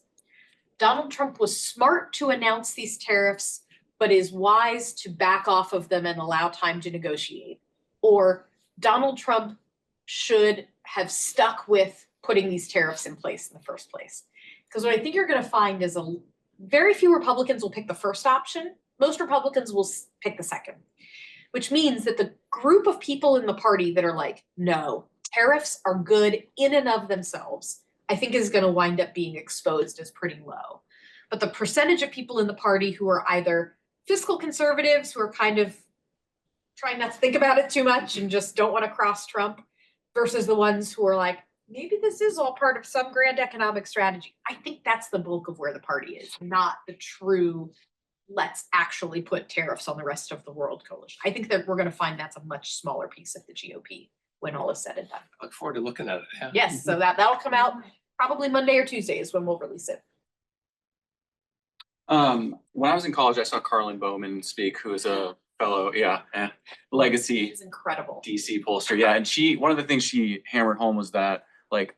S2: Donald Trump was smart to announce these tariffs, but is wise to back off of them and allow time to negotiate. Or Donald Trump should have stuck with putting these tariffs in place in the first place. Because what I think you're going to find is very few Republicans will pick the first option. Most Republicans will pick the second, which means that the group of people in the party that are like, no, tariffs are good in and of themselves, I think is going to wind up being exposed as pretty low. But the percentage of people in the party who are either fiscal conservatives, who are kind of trying not to think about it too much and just don't want to cross Trump, versus the ones who are like, maybe this is all part of some grand economic strategy. I think that's the bulk of where the party is, not the true, let's actually put tariffs on the rest of the world coalition. I think that we're going to find that's a much smaller piece of the GOP when all is said and done.
S5: I look forward to looking at it. Yeah.
S2: Yes, so that'll come out probably Monday or Tuesday is when we'll release it.
S6: When I was in college, I saw Carlin Bowman speak, who is a fellow, legacy
S2: It's incredible.
S6: DC pollster. Yeah, and one of the things she hammered home was that like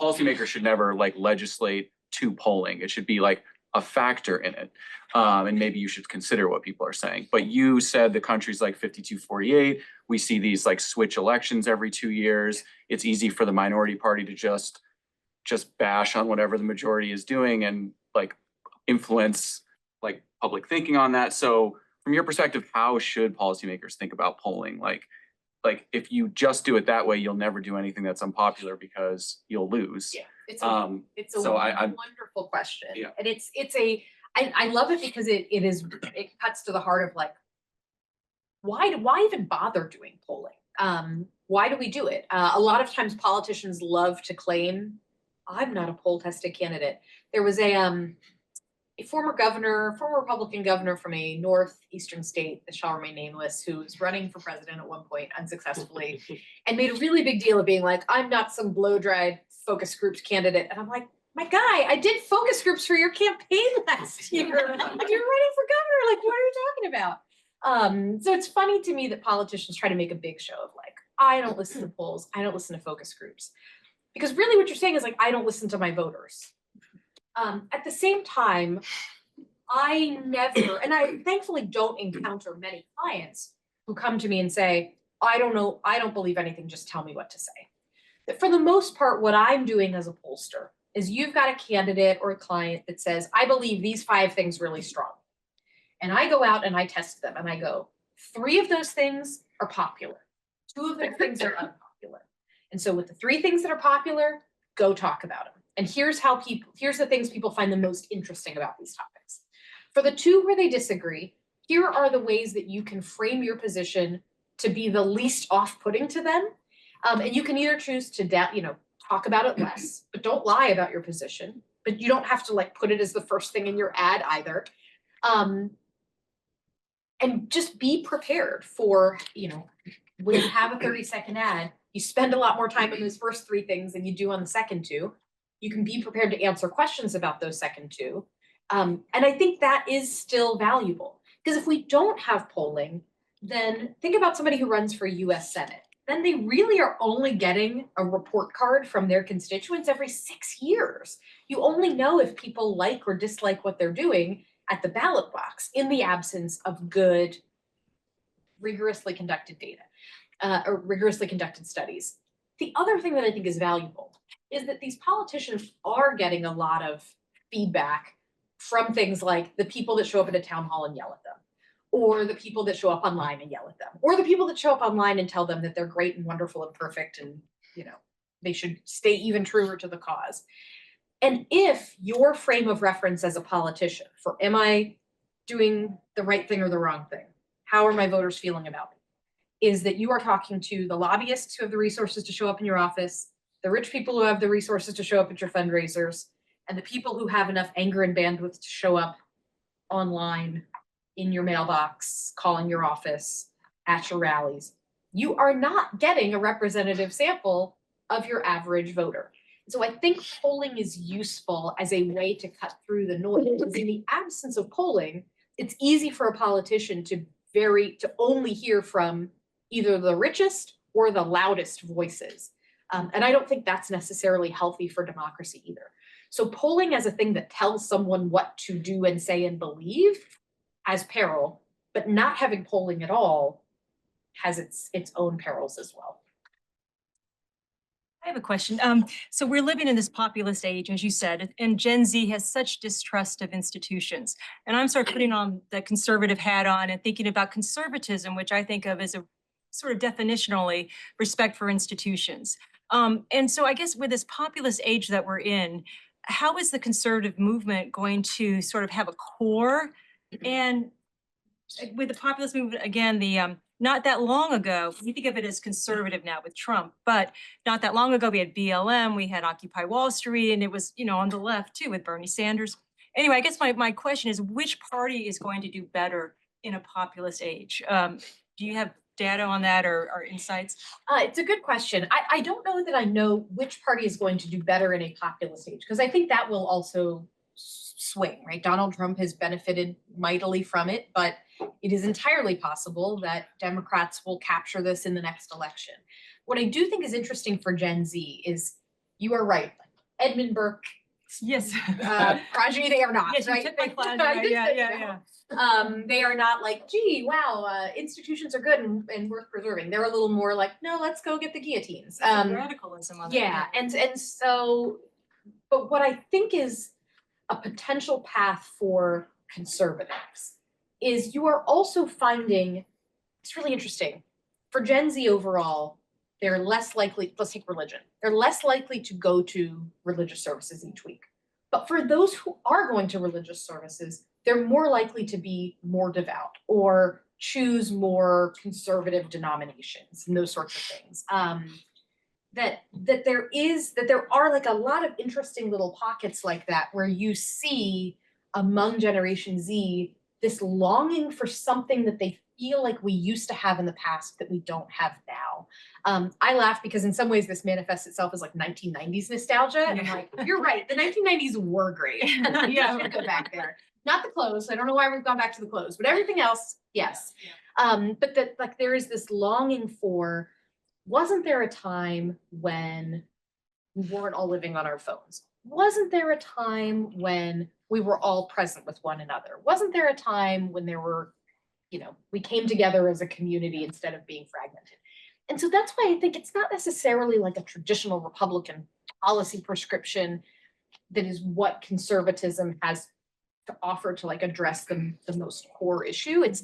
S6: policymakers should never like legislate to polling. It should be like a factor in it. And maybe you should consider what people are saying. But you said the country's like 52-48. We see these like switch elections every 2 years. It's easy for the minority party to just bash on whatever the majority is doing and like influence like public thinking on that. So from your perspective, how should policymakers think about polling? Like if you just do it that way, you'll never do anything that's unpopular because you'll lose.
S2: Yeah, it's a
S6: so
S2: wonderful question.
S6: Yeah.
S2: And I love it because it cuts to the heart of like, why even bother doing polling? Why do we do it? A lot of times politicians love to claim, I'm not a poll tested candidate. There was a former Republican governor from a northeastern state that shall remain nameless, who was running for president at one point unsuccessfully and made a really big deal of being like, I'm not some blow-dried focus groups candidate. And I'm like, my guy, I did focus groups for your campaign last year. You're running for governor. Like, what are you talking about? So it's funny to me that politicians try to make a big show of like, I don't listen to polls. I don't listen to focus groups. Because really what you're saying is like, I don't listen to my voters. At the same time, I never, and I thankfully don't encounter many clients who come to me and say, I don't know, I don't believe anything, just tell me what to say. But for the most part, what I'm doing as a pollster is you've got a candidate or a client that says, I believe these 5 things really strong. And I go out and I test them and I go, 3 of those things are popular. 2 of those things are unpopular. And so with the 3 things that are popular, go talk about them. And here's the things people find the most interesting about these topics. For the 2 where they disagree, here are the ways that you can frame your position to be the least off-putting to them. And you can either choose to talk about it less, but don't lie about your position. But you don't have to like put it as the first thing in your ad either. And just be prepared for, when you have a 30-second ad, you spend a lot more time on those first 3 things than you do on the second 2. You can be prepared to answer questions about those second 2. And I think that is still valuable. Because if we don't have polling, then think about somebody who runs for US Senate. Then they really are only getting a report card from their constituents every 6 years. You only know if people like or dislike what they're doing at the ballot box in the absence of good, rigorously conducted data or rigorously conducted studies. The other thing that I think is valuable is that these politicians are getting a lot of feedback from things like the people that show up at a town hall and yell at them, or the people that show up online and yell at them, or the people that show up online and tell them that they're great and wonderful and perfect and, they should stay even truer to the cause. And if your frame of reference as a politician for am I doing the right thing or the wrong thing? How are my voters feeling about it? Is that you are talking to the lobbyists who have the resources to show up in your office, the rich people who have the resources to show up at your fundraisers, and the people who have enough anger and bandwidth to show up online, in your mailbox, calling your office, at your rallies. You are not getting a representative sample of your average voter. So I think polling is useful as a way to cut through the noise. Because in the absence of polling, it's easy for a politician to only hear from either the richest or the loudest voices. And I don't think that's necessarily healthy for democracy either. So polling as a thing that tells someone what to do and say and believe has peril, but not having polling at all has its own perils as well.
S1: I have a question. So we're living in this populist age, as you said, and Gen Z has such distrust of institutions. And I'm sort of putting on the conservative hat on and thinking about conservatism, which I think of as a sort of definitionally respect for institutions. And so I guess with this populist age that we're in, how is the conservative movement going to sort of have a core? And with the populist movement, again, the not that long ago, we think of it as conservative now with Trump, but not that long ago, we had BLM, we had Occupy Wall Street, and it was, on the left too with Bernie Sanders. Anyway, I guess my question is, which party is going to do better in a populist age? Do you have data on that or insights?
S2: It's a good question. I don't know that I know which party is going to do better in a populist age, because I think that will also swing, right? Donald Trump has benefited mightily from it, but it is entirely possible that Democrats will capture this in the next election. What I do think is interesting for Gen Z is, you are right, Edmund Burke,
S1: Yes.
S2: progeny they are not,
S1: Yes, you
S2: right?
S1: took my class, right? Yeah.
S2: They are not like, gee, wow, institutions are good and worth preserving. They're a little more like, no, let's go get the guillotines.
S1: Radicalism on that.
S2: And so, but what I think is a potential path for conservatives is you are also finding, it's really interesting, for Gen Z overall, they're less likely, let's take religion, they're less likely to go to religious services each week. But for those who are going to religious services, they're more likely to be more devout or choose more conservative denominations and those sorts of things. That there are like a lot of interesting little pockets like that where you see among Generation Z this longing for something that they feel like we used to have in the past that we don't have now. I laugh because in some ways this manifests itself as like 1990s nostalgia. And I'm like, you're right, the 1990s were great. Yeah, I'm gonna go back there. Not the clothes. I don't know why we've gone back to the clothes, but everything else, yes. But that like there is this longing for, wasn't there a time when we weren't all living on our phones? Wasn't there a time when we were all present with one another? Wasn't there a time when there were, we came together as a community instead of being fragmented? And so that's why I think it's not necessarily like a traditional Republican policy prescription that is what conservatism has to offer to like address the most core issue. It's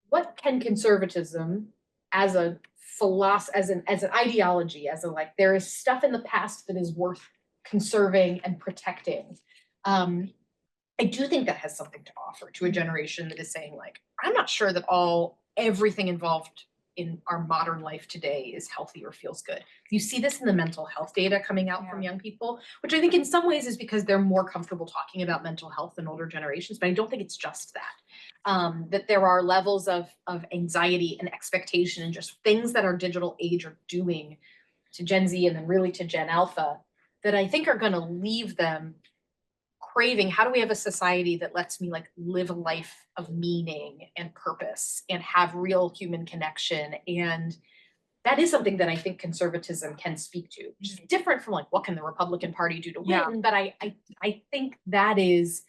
S2: what can conservatism as a as an ideology, as a like, there is stuff in the past that is worth conserving and protecting. I do think that has something to offer to a generation that is saying like, I'm not sure that everything involved in our modern life today is healthy or feels good. You see this in the mental health data coming out from young people, which I think in some ways is because they're more comfortable talking about mental health than older generations, but I don't think it's just that. That there are levels of anxiety and expectation and just things that our digital age are doing to Gen Z and then really to Gen Alpha that I think are gonna leave them craving, how do we have a society that lets me like live a life of meaning and purpose and have real human connection? And that is something that I think conservatism can speak to, which is different from like, what can the Republican Party do to win? But I think that is,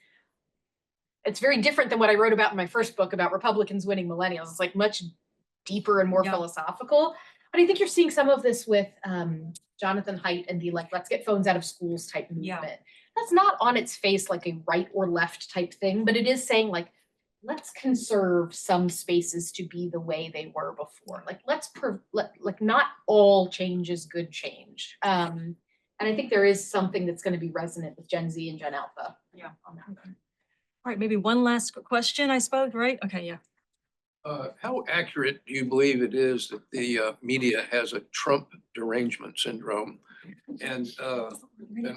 S2: it's very different than what I wrote about in my first book about Republicans winning millennials. It's like much deeper and more philosophical. But I think you're seeing some of this with Jonathan Haidt and the like, let's get phones out of schools type movement. That's not on its face like a right or left type thing, but it is saying like, let's conserve some spaces to be the way they were before. Like, like not all change is good change. And I think there is something that's going to be resonant with Gen Z and Gen Alpha.
S1: Yeah.
S2: On that.
S1: All right, maybe one last question, I suppose, right? Okay, yeah.
S7: How accurate do you believe it is that the media has a Trump derangement syndrome? And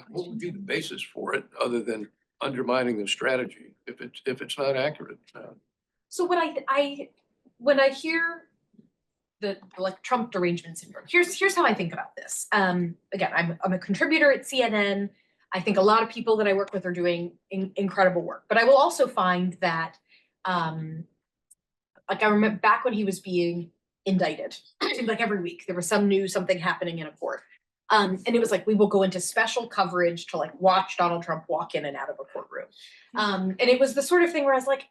S7: what would be the basis for it other than undermining the strategy if it's not accurate?
S2: So when I hear the like Trump derangement syndrome, here's how I think about this. Again, I'm a contributor at CNN. I think a lot of people that I work with are doing incredible work, but I will also find that, like I remember back when he was being indicted, it seemed like every week there was some news, something happening in a court. And it was like, we will go into special coverage to like watch Donald Trump walk in and out of a courtroom. And it was the sort of thing where I was like,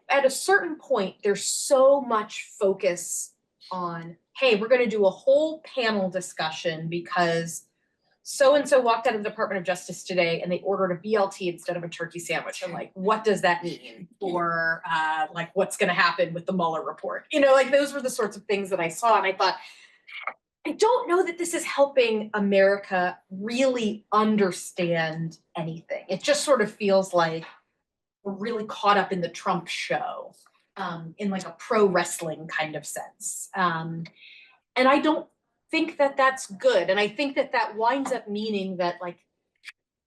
S2: at a certain point, there's so much focus on, hey, we're going to do a whole panel discussion because so-and-so walked out of the Department of Justice today and they ordered a BLT instead of a turkey sandwich. And like, what does that mean for like what's going to happen with the Mueller report? You know, like those were the sorts of things that I saw. And I thought, I don't know that this is helping America really understand anything. It just sort of feels like we're really caught up in the Trump show, in like a pro wrestling kind of sense. And I don't think that that's good. And I think that that winds up meaning that like,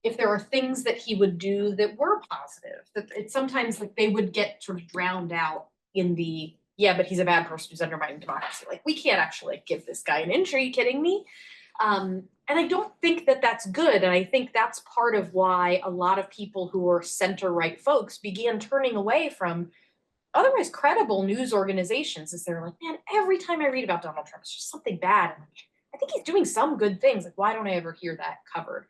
S2: if there are things that he would do that were positive, that it's sometimes like they would get sort of drowned out in the, yeah, but he's a bad person who's undermining democracy. Like we can't actually give this guy an inch. Are you kidding me? And I don't think that that's good. And I think that's part of why a lot of people who are center-right folks began turning away from otherwise credible news organizations, as they're like, man, every time I read about Donald Trump, it's just something bad. And I think he's doing some good things. Like, why don't I ever hear that covered?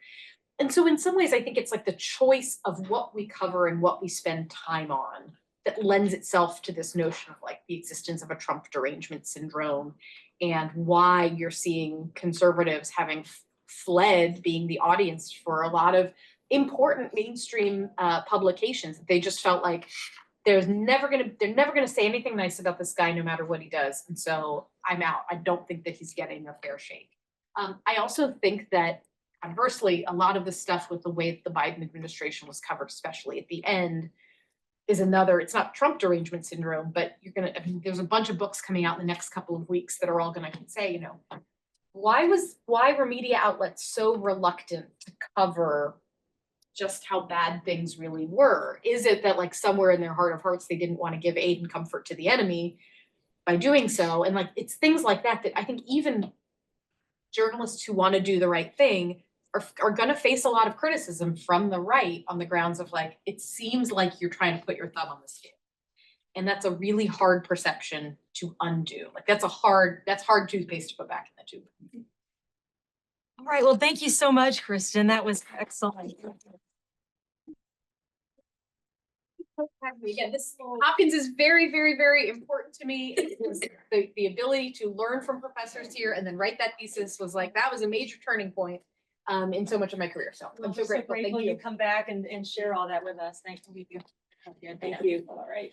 S2: And so in some ways, I think it's like the choice of what we cover and what we spend time on that lends itself to this notion of like the existence of a Trump derangement syndrome and why you're seeing conservatives having fled being the audience for a lot of important mainstream publications. They just felt like they're never gonna say anything nice about this guy no matter what he does. And so I'm out. I don't think that he's getting a fair shake. I also think that conversely, a lot of the stuff with the way that the Biden administration was covered, especially at the end, is another, it's not Trump derangement syndrome, but I mean, there's a bunch of books coming out in the next couple of weeks that are all gonna say, you know, why were media outlets so reluctant to cover just how bad things really were? Is it that like somewhere in their heart of hearts, they didn't want to give aid and comfort to the enemy by doing so? And like, it's things like that that I think even journalists who want to do the right thing are going to face a lot of criticism from the right on the grounds of like, it seems like you're trying to put your thumb on the scale. And that's a really hard perception to undo. Like that's hard toothpaste to put back in the tube.
S1: All right, well, thank you so much, Kristen. That was excellent.
S2: Again, this Hopkins is very, very, very important to me. The ability to learn from professors here and then write that thesis was like, that was a major turning point in so much of my career. So I'm so grateful. Thank you.
S1: Come back and share all that with us. Thank you. Thank you. All right.